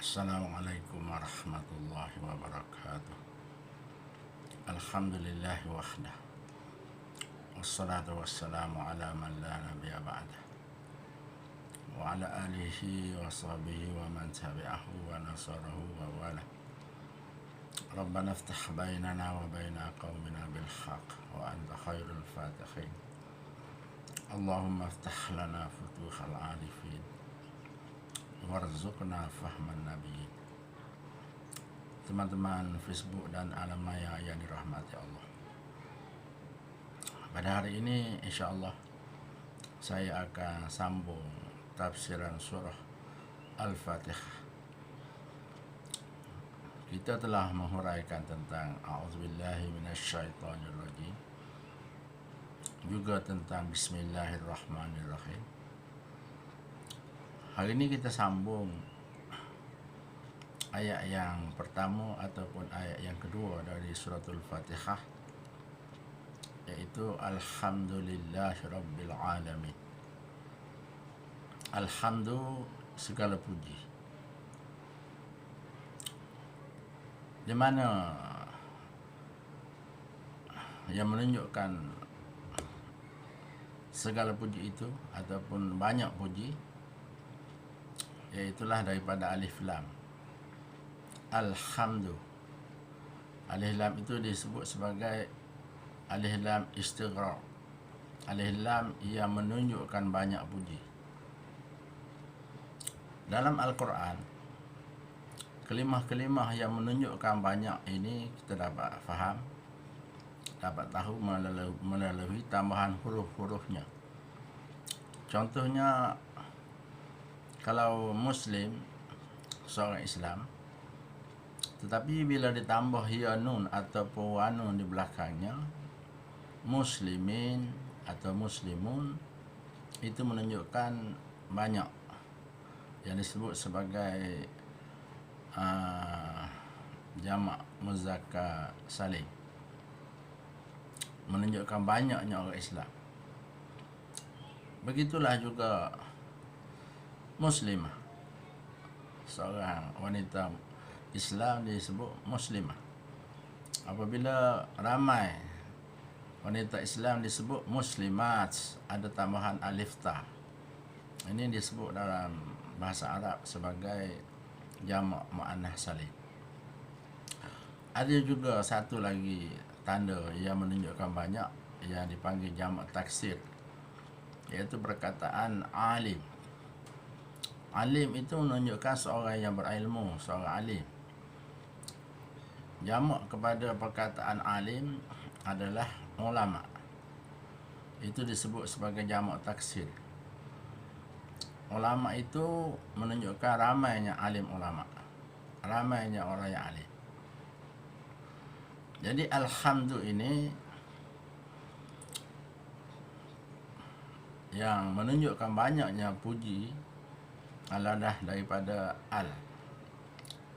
Assalamualaikum warahmatullahi wabarakatuh. Alhamdulillahi wahdah. Wassalatu wassalamu ala man la nabiyya ba'dah. Wa ala alihi wa sahbihi wa man tabi'ahu wa nasarahu wa wala. Rabbana iftah bainana wa baina qaumina bil haqq wa anta khairul fatihin. Allahumma iftah lana futuhal arifin warzuqna fahman nabiyyin. Teman-teman Facebook dan alam maya yang dirahmati Allah, pada hari ini insyaAllah saya akan sambung tafsiran surah Al-Fatihah. Kita telah menghuraikan tentang A'udzubillahi minasyaitonirrajim, juga tentang Bismillahirrahmanirrahim. Hari ini kita sambung ayat yang pertama ataupun ayat yang kedua dari suratul Fatihah, yaitu Alhamdulillahirabbil alamin. Alhamdu, segala puji. Di mana yang menunjukkan segala puji itu ataupun banyak puji, iaitulah daripada alif lam. Alhamdu, alif lam itu disebut sebagai alif lam istighraq, alif lam yang menunjukkan banyak puji. Dalam Al-Quran, kelimah-kelimah yang menunjukkan banyak ini kita dapat faham, dapat tahu melalui tambahan huruf-hurufnya. Contohnya, kalau Muslim, seorang Islam, tetapi bila ditambah ya nun ataupun wanun di belakangnya, muslimin atau muslimun, itu menunjukkan banyak, yang disebut sebagai jamak muzakkar salim, menunjukkan banyaknya orang Islam. Begitulah juga muslimah, seorang wanita Islam disebut muslimah. Apabila ramai wanita Islam disebut muslimat, ada tambahan alif ta. Ini disebut dalam bahasa Arab sebagai jamak muannats salim. Ada juga satu lagi tanda yang menunjukkan banyak, yang dipanggil jamak taksir, iaitu perkataan alim. Alim itu menunjukkan seorang yang berilmu, seorang alim. Jamak kepada perkataan alim adalah ulama. Itu disebut sebagai jamak taksir. Ulama itu menunjukkan ramainya alim ulama, ramainya orang yang alim. Jadi alhamdu ini yang menunjukkan banyaknya puji adalah daripada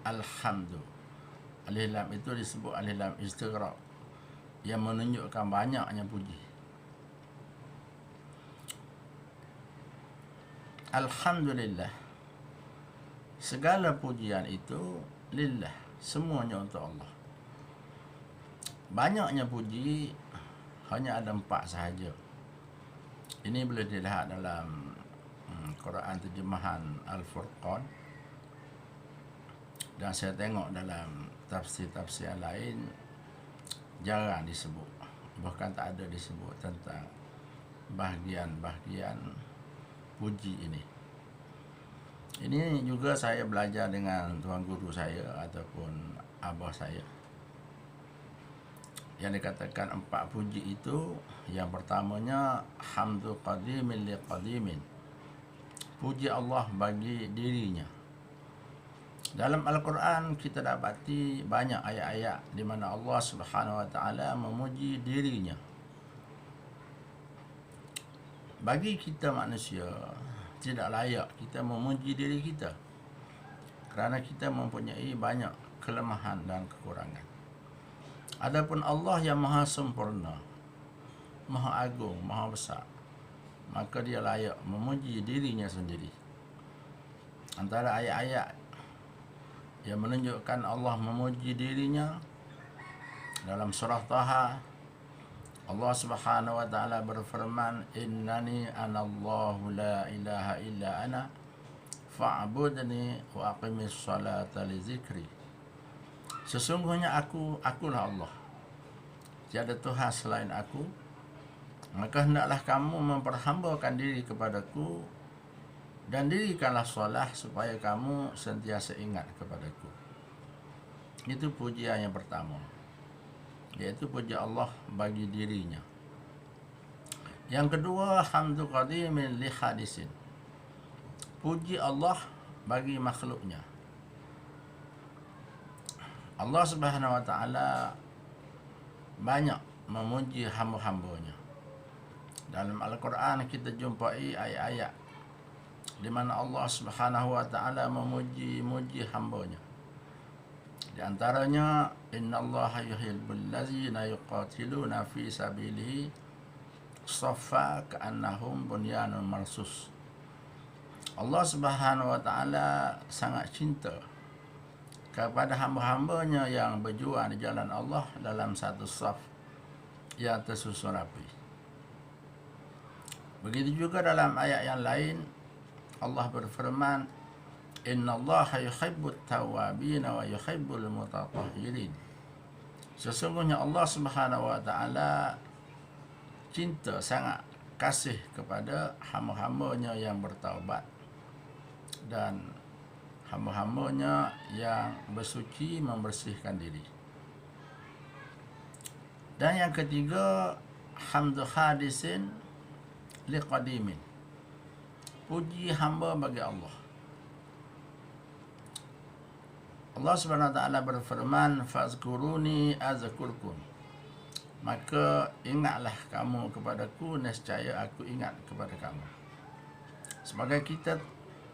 alhamdu. Alif lam itu disebut alif lam istighraq, yang menunjukkan banyaknya puji. Alhamdulillah, segala pujian itu lillah, semuanya untuk Allah. Banyaknya puji hanya ada 4 sahaja. Ini boleh dilihat dalam Quran terjemahan Al-Furqan, dan saya tengok dalam tafsir-tafsir lain jarang disebut, bahkan tak ada disebut tentang bahagian-bahagian puji ini. Ini juga saya belajar dengan tuan guru saya ataupun abah saya, yang dikatakan 4 puji itu. Yang pertamanya hamdu qadimin li qadimin, puji Allah bagi dirinya. Dalam Al-Quran kita dapati banyak ayat-ayat di mana Allah Subhanahu wa taala memuji dirinya. Bagi kita manusia, tidak layak kita memuji diri kita, kerana kita mempunyai banyak kelemahan dan kekurangan. Adapun Allah yang maha sempurna, maha agung, maha besar, maka dia layak memuji dirinya sendiri. Antara ayat-ayat yang menunjukkan Allah memuji dirinya. Dalam surah Taha, Allah Subhanahu wa taala berfirman, "Innani anallahu la ilaha illa ana fa'budni wa aqimis salata li zikri." Sesungguhnya akulah Allah. Tiada Tuhan selain aku. Maka hendaklah kamu memperhambakan diri kepadaku dan dirikanlah solat supaya kamu sentiasa ingat kepadaku. Itu pujian yang pertama, yaitu puji Allah bagi dirinya. Yang kedua, hamdu qadimin li hadisin. Puji Allah bagi makhluknya. Allah Subhanahu wa taala banyak memuji hamba-hambanya. Dalam Al-Quran kita jumpai ayat-ayat di mana Allah Subhanahu wa taala memuji hambanya. Di antaranya, innallaha yuhibbul ladzina yuqatiluna fi sabilihi shaffa ka'annahum bunyanun marsus. Allah Subhanahu wa taala sangat cinta kepada hamba-hambanya yang berjuang di jalan Allah dalam satu saf yang tersusun rapi. Begitu juga dalam ayat yang lain Allah berfirman, innallaha yuhibbut tawwabin wa yuhibbul mutatahhirin. Sesungguhnya Allah Subhanahu wa taala cinta, sangat kasih kepada hamba-hambanya yang bertaubat dan hamba-hambanya yang bersuci, membersihkan diri. Dan yang ketiga, hamdu hadisin liqadimin. Puji hamba bagi Allah. Allah Subhanahu wa taala berfirman, fazkuruni azkurkum. Maka ingatlah kamu kepadaku, nescaya aku ingat kepada kamu.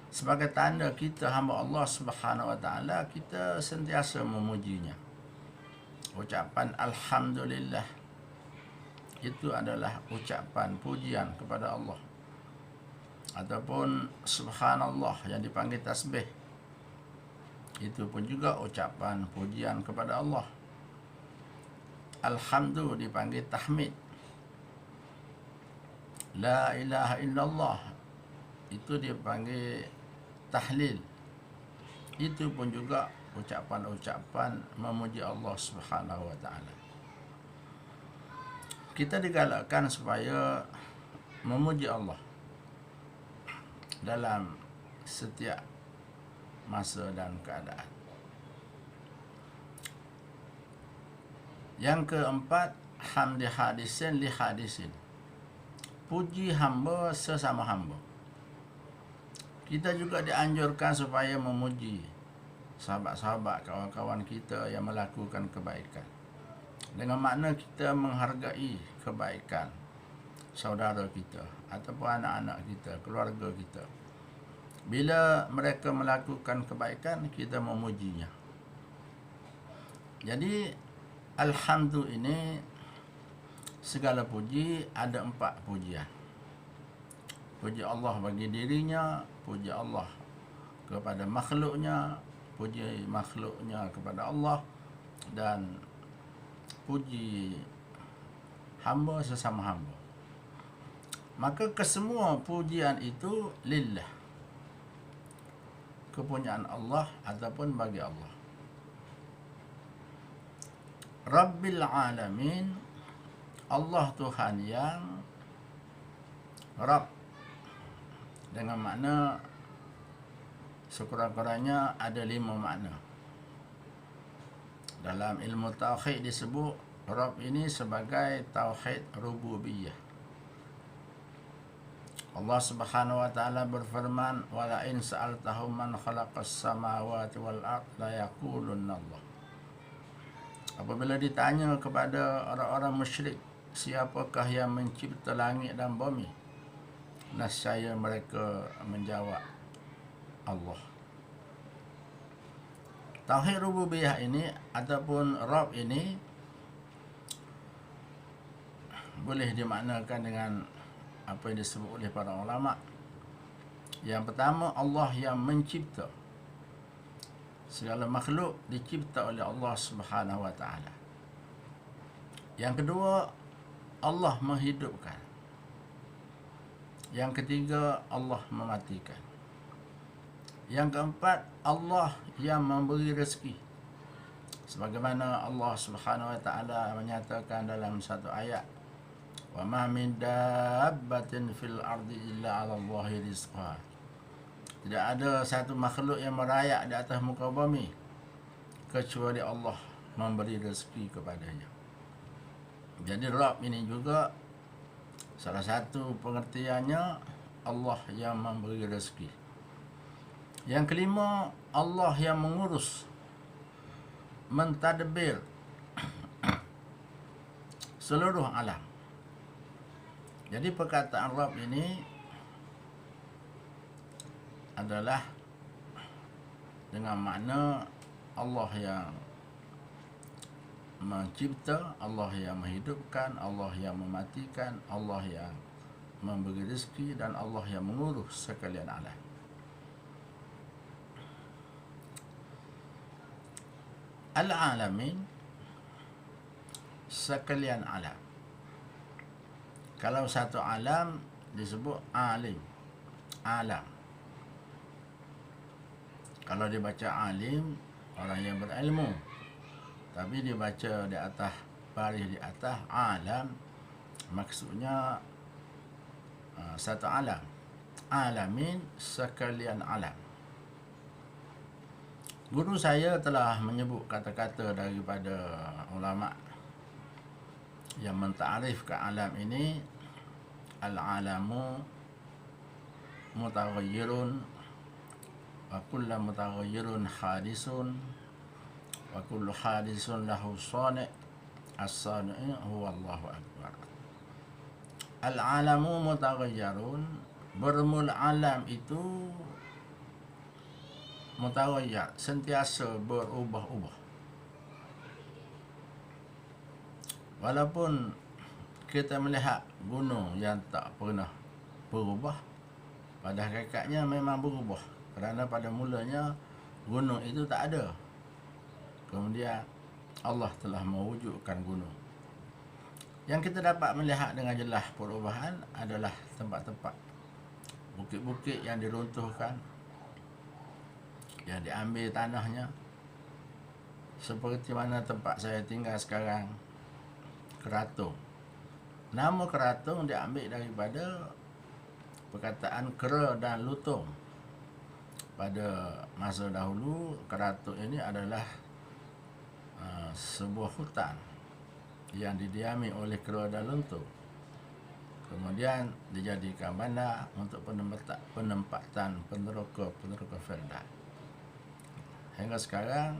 Sebagai tanda kita hamba Allah Subhanahu wa taala, kita sentiasa memujinya. Ucapan alhamdulillah itu adalah ucapan pujian kepada Allah. Ataupun subhanallah yang dipanggil tasbih, itu pun juga ucapan pujian kepada Allah. Alhamdu dipanggil tahmid. La ilaha illallah itu dipanggil tahlil. Itu pun juga ucapan-ucapan memuji Allah Subhanahu wa taala. Kita digalakkan supaya memuji Allah dalam setiap masa dan keadaan. Yang keempat, hamdi hadisin li hadisin. Puji hamba sesama hamba. Kita juga dianjurkan supaya memuji sahabat-sahabat, kawan-kawan kita yang melakukan kebaikan, dengan makna kita menghargai kebaikan saudara kita ataupun anak-anak kita, keluarga kita. Bila mereka melakukan kebaikan, kita memujinya. Jadi alhamdu ini, segala puji ada 4 pujian. Puji Allah bagi dirinya, puji Allah kepada makhluknya, puji makhluknya kepada Allah, dan puji hamba sesama hamba. Maka kesemua pujian itu lillah, kepunyaan Allah ataupun bagi Allah. Rabbil alamin, Allah Tuhan yang Rabb, dengan makna sekurang-kurangnya ada 5 makna. Dalam ilmu tauhid disebut Rabb ini sebagai tauhid rububiyah. Allah Subhanahu wa taala berfirman, wa la in sa'altahum man khalaqas samawati wal ard la yaqulunna Allah. Apabila ditanya kepada orang-orang musyrik, siapakah yang mencipta langit dan bumi, nescaya mereka menjawab, Allah. Tauhid rububiyah ini ataupun Rabb ini boleh dimaknakan dengan apa yang disebut oleh para ulama. Yang pertama, Allah yang mencipta. Segala makhluk dicipta oleh Allah Subhanahu wa taala. Yang kedua, Allah menghidupkan. Yang ketiga, Allah mematikan. Yang keempat, Allah yang memberi rezeki. Sebagaimana Allah Subhanahu wa taala menyatakan dalam satu ayat, "Wa ma min dabbatin fil ardi illa 'ala Allahi rizqaha." Tidak ada satu makhluk yang merayak di atas muka bumi kecuali Allah memberi rezeki kepadanya. Jadi Rabb ini juga salah satu pengertiannya Allah yang memberi rezeki. Yang kelima, Allah yang mengurus, mentadbir seluruh alam. Jadi perkataan Rabb ini adalah dengan makna Allah yang mencipta, Allah yang menghidupkan, Allah yang mematikan, Allah yang memberi rezeki, dan Allah yang mengurus sekalian alam. Al-alamin, sekalian alam. Kalau satu alam disebut alim, alam. Kalau dibaca alim, orang yang berilmu. Tapi dibaca di atas, baris di atas, alam, maksudnya satu alam. Alamin, sekalian alam. Guru saya telah menyebut kata-kata daripada ulama yang menta'arifkan alam ini. Al-alamu mutaghayyirun wa kullu mutaghayyirun hadisun wa kullu hadisun lahu sani', as-sani' huwa Allahu akbar. Al-alamu mutaghayyirun, bermula alam itu mutaghayyir, sentiasa berubah-ubah. Walaupun kita melihat gunung yang tak pernah berubah, pada hakikatnya memang berubah. Kerana pada mulanya gunung itu tak ada. Kemudian Allah telah mewujudkan gunung. Yang kita dapat melihat dengan jelas perubahan adalah tempat-tempat, bukit-bukit yang diruntuhkan, yang diambil tanahnya. Seperti mana tempat saya tinggal sekarang, Keratung. Nama Keratung diambil daripada perkataan kera dan lutung. Pada masa dahulu, Keratung ini adalah sebuah hutan yang didiami oleh kera dan lutung. Kemudian dijadikan bandar untuk penempatan peneroka Felda. Hingga sekarang,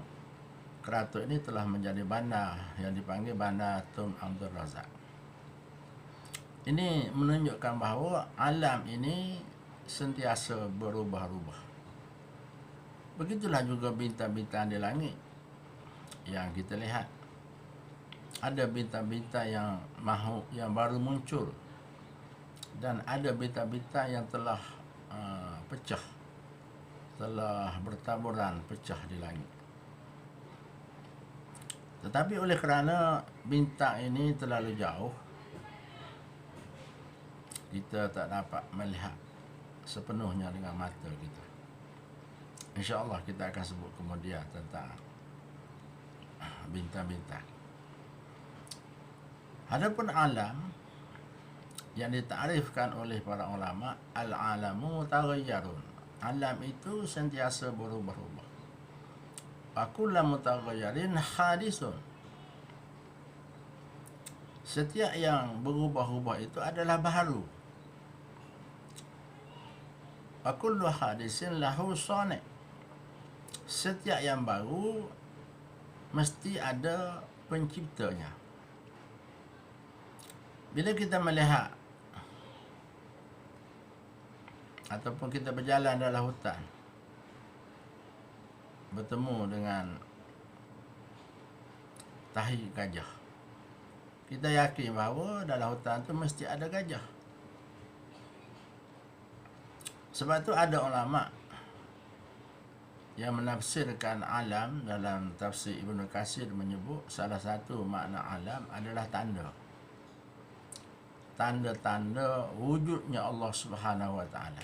Keratung ini telah menjadi bandar yang dipanggil Bandar Tun Abdul Razak. Ini menunjukkan bahawa alam ini sentiasa berubah-ubah. Begitulah juga bintang-bintang di langit yang kita lihat. Ada bintang-bintang yang baru muncul, dan ada bintang-bintang yang telah pecah, telah bertaburan pecah di langit. Tetapi oleh kerana bintang ini terlalu jauh, kita tak dapat melihat sepenuhnya dengan mata kita. InsyaAllah kita akan sebut kemudian tentang bintang-bintang. Adapun alam yang ditarifkan oleh para ulama, al-alamu mutaghayyirun. Alam itu sentiasa berubah-ubah. Wa kullu mutaghayyirin hadisun. Setiap yang berubah-ubah itu adalah baru. Wa kullu hadisin lahu sani'. Setiap yang baru mesti ada penciptanya. Bila kita melihat ataupun kita berjalan dalam hutan, bertemu dengan tahi gajah, kita yakin bahawa dalam hutan tu mesti ada gajah. Sebab tu ada ulama yang menafsirkan alam dalam tafsir Ibnu Katsir menyebut salah satu makna alam adalah tanda. Tanda-tanda wujudnya Allah Subhanahu wa taala.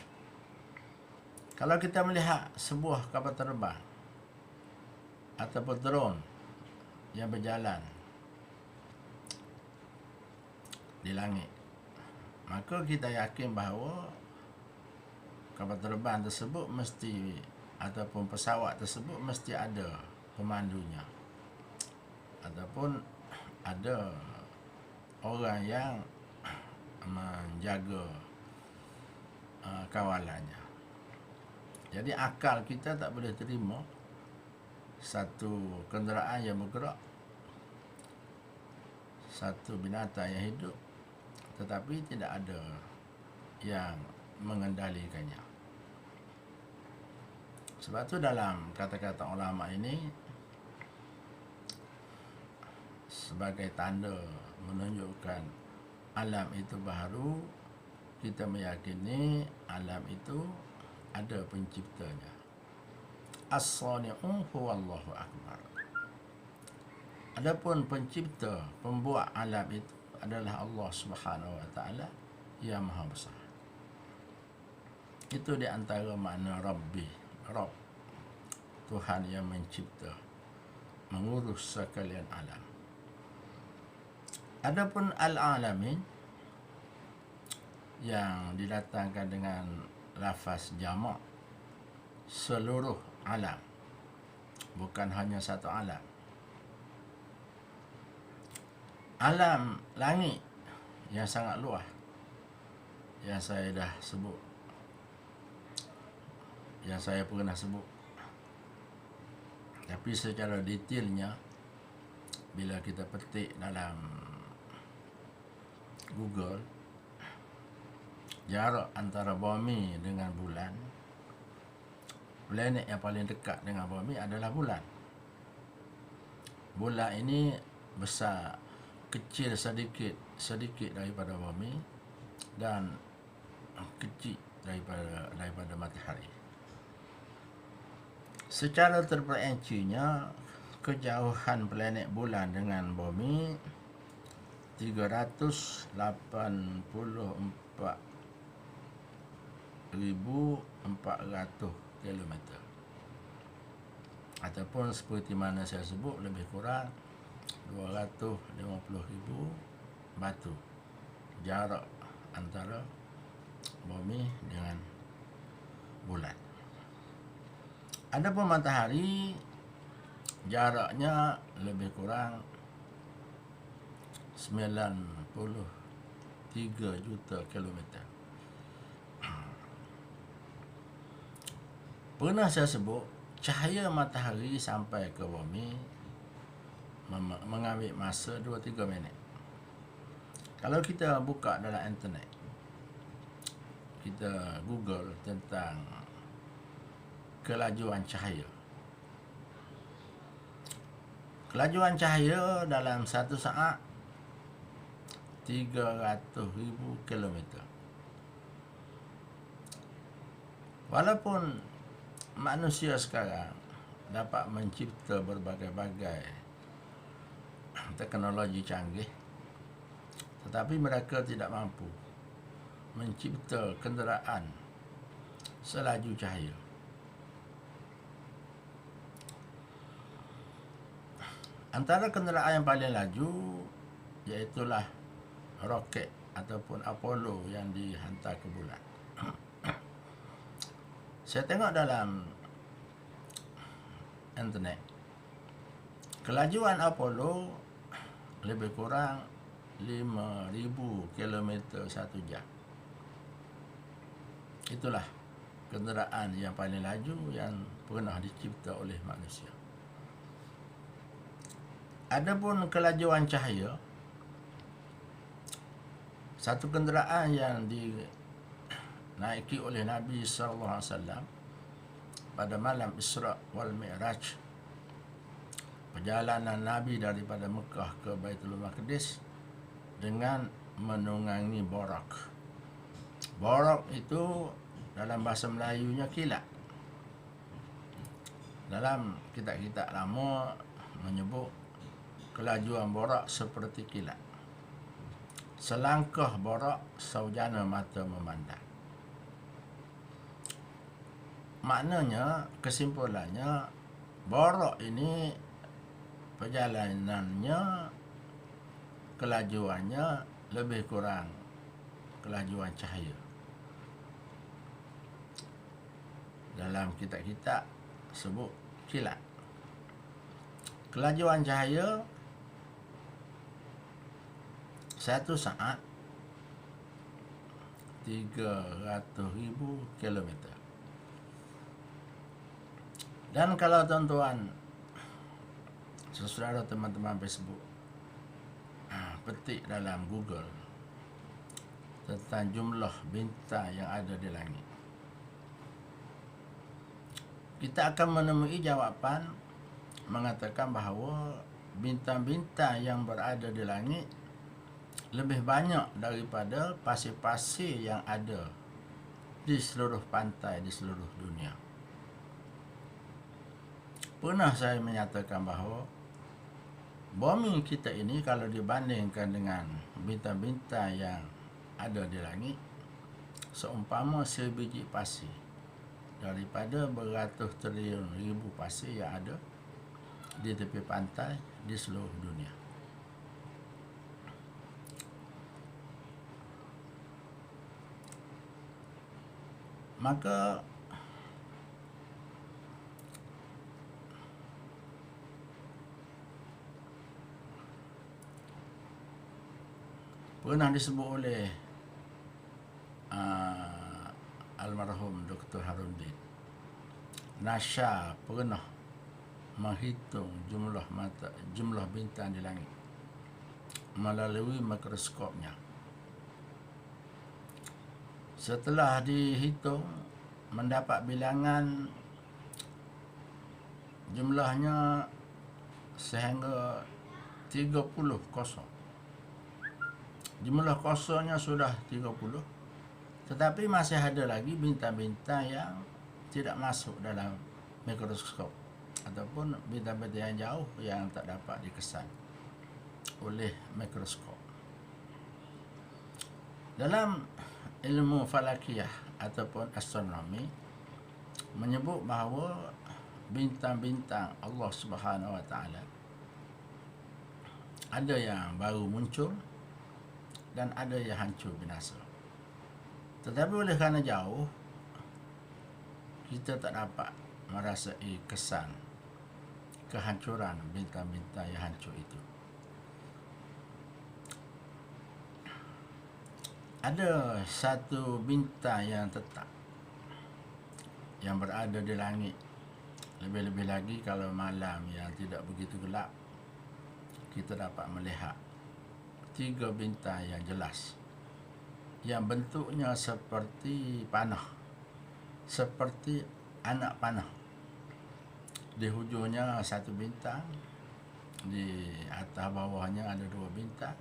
Kalau kita melihat sebuah kapal terbang ataupun drone yang berjalan di langit, maka kita yakin bahawa kapal terbang tersebut mesti, ataupun pesawat tersebut mesti ada pemandunya, ataupun ada orang yang menjaga kawalannya. Jadi akal kita tak boleh terima satu kenderaan yang bergerak, satu binatang yang hidup, tetapi tidak ada yang mengendalikannya. Sebab tu dalam kata-kata ulama ini sebagai tanda menunjukkan alam itu baharu, kita meyakini alam itu ada penciptanya. As-sani'u huwallahu akbar. Adapun pencipta, pembuat alam itu adalah Allah Subhanahu wa taala yang maha besar. Itu di antara makna Rabbi, Rabb, Tuhan yang mencipta, mengurus sekalian alam. Adapun al-alamin yang didatangkan dengan lafaz jamak, seluruh alam, bukan hanya satu alam. Alam langit yang sangat luas yang saya dah sebut, yang saya pernah sebut, tapi secara detailnya bila kita petik dalam Google, jarak antara bumi dengan bulan, planet yang paling dekat dengan bumi adalah bulan. Bulan ini besar, kecil sedikit daripada bumi dan kecil daripada matahari. Secara terperincinya, kejauhan planet bulan dengan bumi 384,400 kilometer, ataupun seperti mana saya sebut, lebih kurang 250,000 batu jarak antara bumi dengan bulan. Adapun matahari, jaraknya lebih kurang 93 juta kilometer. Pernah saya sebut, cahaya matahari sampai ke bumi mengambil masa 2-3 minit. Kalau kita buka dalam internet, kita Google tentang kelajuan cahaya. Kelajuan cahaya dalam satu saat 300,000 kilometer. Walaupun manusia sekarang dapat mencipta berbagai-bagai teknologi canggih, tetapi mereka tidak mampu mencipta kenderaan selaju cahaya. Antara kenderaan yang paling laju iaitulah roket ataupun Apollo yang dihantar ke bulan. Saya tengok dalam internet, kelajuan Apollo lebih kurang 5,000 kilometer satu jam. Itulah kenderaan yang paling laju yang pernah dicipta oleh manusia. Adapun kelajuan cahaya, satu kenderaan yang dinaiki oleh Nabi SAW pada malam Isra wal Mi'raj, perjalanan Nabi daripada Mekah ke Baitul Maqdis dengan menunggangi borak. Borak itu dalam bahasa Melayunya kilat. Dalam kitab-kitab lama menyebut kelajuan borak seperti kilat. Selangkah borak saujana mata memandang. Maknanya, kesimpulannya, borak ini perjalanannya, kelajuannya lebih kurang kelajuan cahaya. Dalam kitab-kitab sebut kilat. Kelajuan cahaya satu saat 300,000 kilometer. Dan kalau tuan-tuan, saudara teman-teman Facebook, petik dalam Google tentang jumlah bintang yang ada di langit, kita akan menemui jawapan mengatakan bahawa bintang-bintang yang berada di langit lebih banyak daripada pasir-pasir yang ada di seluruh pantai di seluruh dunia. Pernah saya menyatakan bahawa bumi kita ini kalau dibandingkan dengan bintang-bintang yang ada di langit, seumpama sebiji pasir daripada beratus triliun ribu pasir yang ada di tepi pantai di seluruh dunia. Maka pernah disebut oleh almarhum Dr. Harun Bin, NASA pernah menghitung jumlah bintang di langit melalui mikroskopnya. Setelah dihitung, mendapat bilangan jumlahnya sehingga 30 kosong. Jumlah kosongnya sudah 30, tetapi masih ada lagi bintang-bintang yang tidak masuk dalam mikroskop ataupun bintang-bintang yang jauh yang tak dapat dikesan oleh mikroskop. Dalam ilmu falakiyah ataupun astronomi menyebut bahawa bintang-bintang Allah Subhanahu Wa Taala ada yang baru muncul dan ada yang hancur binasa. Tetapi oleh kerana jauh, kita tak dapat merasai kesan kehancuran bintang-bintang yang hancur itu. Ada satu bintang yang tetap yang berada di langit. Lebih-lebih lagi kalau malam yang tidak begitu gelap, kita dapat melihat 3 bintang yang jelas, yang bentuknya seperti panah, seperti anak panah. Di hujungnya satu bintang, di atas bawahnya ada 2 bintang,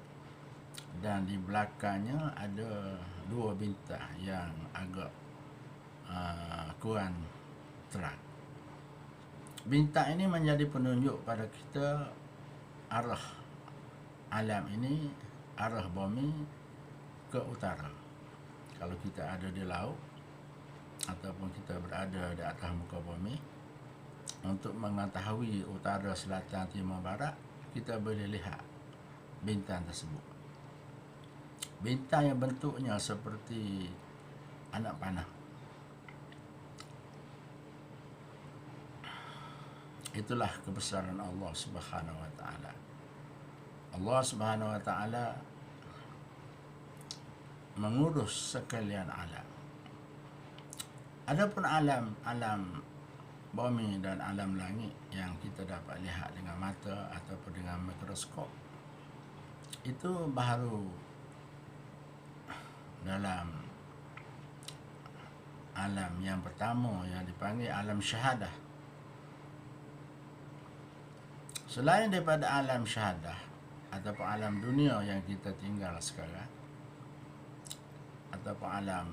dan di belakangnya ada 2 bintang yang agak kurang terang. Bintang ini menjadi penunjuk pada kita arah alam ini, arah bumi ke utara. Kalau kita ada di laut ataupun kita berada di atas muka bumi, untuk mengetahui utara, selatan, timur, barat, kita boleh lihat bintang tersebut. Bintang yang bentuknya seperti anak panah. Itulah kebesaran Allah Subhanahu Wa Taala. Allah Subhanahu Wa Taala mengurus sekalian alam. Adapun alam bumi dan alam langit yang kita dapat lihat dengan mata ataupun dengan mikroskop, itu baru dalam alam yang pertama yang dipanggil alam syahadah. Selain daripada alam syahadah ataupun alam dunia yang kita tinggal sekarang, ataupun alam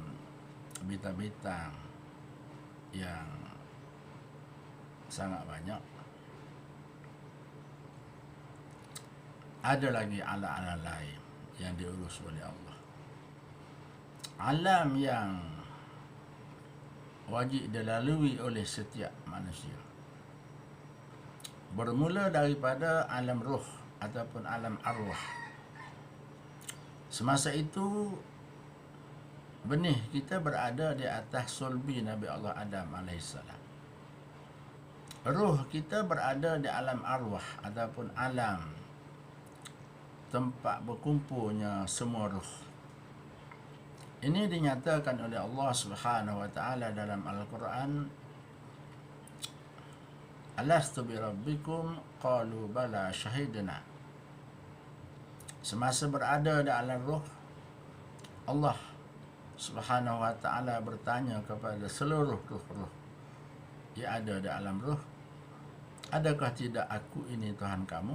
bintang-bintang yang sangat banyak. Ada lagi alam-alam lain yang diurus oleh Allah. Alam yang wajib dilalui oleh setiap manusia, bermula daripada alam roh ataupun alam arwah. Semasa itu benih kita berada di atas sulbi Nabi Allah Adam AS. Roh kita berada di alam arwah ataupun alam tempat berkumpulnya semua roh. Ini dinyatakan oleh Allah Subhanahu wa taala dalam Al-Quran. Alastu bi rabbikum qalu bala syahidna. Semasa berada di alam roh, Allah Subhanahu wa taala bertanya kepada seluruh roh-roh yang ada di alam roh, adakah tidak aku ini Tuhan kamu?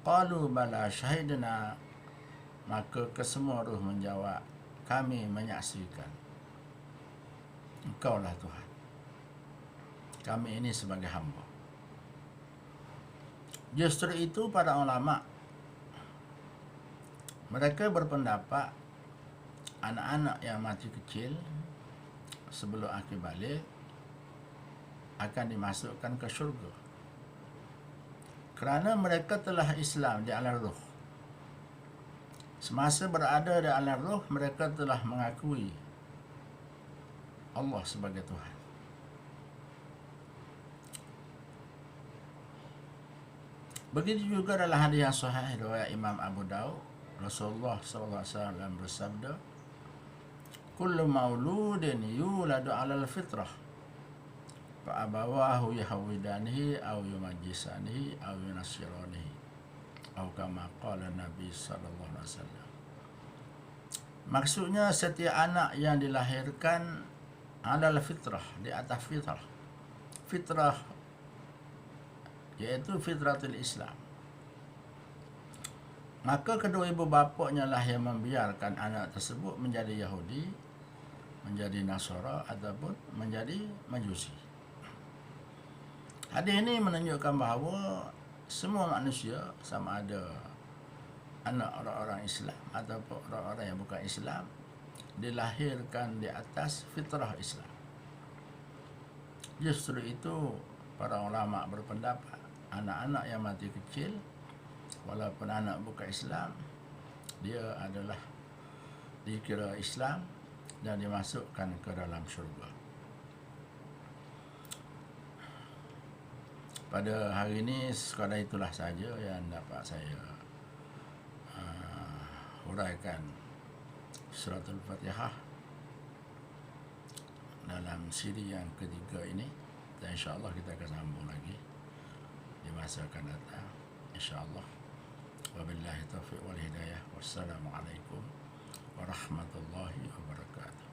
Qalu bala syahidna. Maka kesemua roh menjawab, kami menyaksikan Engkaulah Tuhan, kami ini sebagai hamba. Justru itu para ulama, mereka berpendapat anak-anak yang mati kecil sebelum akil balik akan dimasukkan ke syurga, kerana mereka telah Islam di alam roh. Semasa berada di alam roh, mereka telah mengakui Allah sebagai Tuhan. Begitu juga dalam hadis yang sahih riwayat Imam Abu Daud, Rasulullah SAW bersabda, kullu mauludin yuladu alal fitrah fa abawahu yahwidanihi aw yumajjisanihi aw yunasiranihi atau kama qala Nabi sallallahu alaihi wasallam. Maksudnya setiap anak yang dilahirkan alal fitrah, di atas fitrah. Fitrah iaitu fitratul Islam. Maka kedua ibu bapanya lah yang membiarkan anak tersebut menjadi Yahudi, menjadi Nasara ataupun menjadi Majusi. Hadis ini menunjukkan bahawa semua manusia, sama ada anak orang-orang Islam ataupun orang-orang yang bukan Islam, dilahirkan di atas fitrah Islam. Justru itu para ulama berpendapat anak-anak yang mati kecil, walaupun anak bukan Islam, dia adalah dikira Islam dan dimasukkan ke dalam syurga. Pada hari ini sekadar itulah saja yang dapat saya huraikan Suratul Fatihah dalam siri yang ketiga ini, dan insyaAllah kita akan sambung lagi di masa akan datang insyaAllah. Wabillahi taufiq wal hidayah. Wassalamualaikum warahmatullahi wabarakatuh.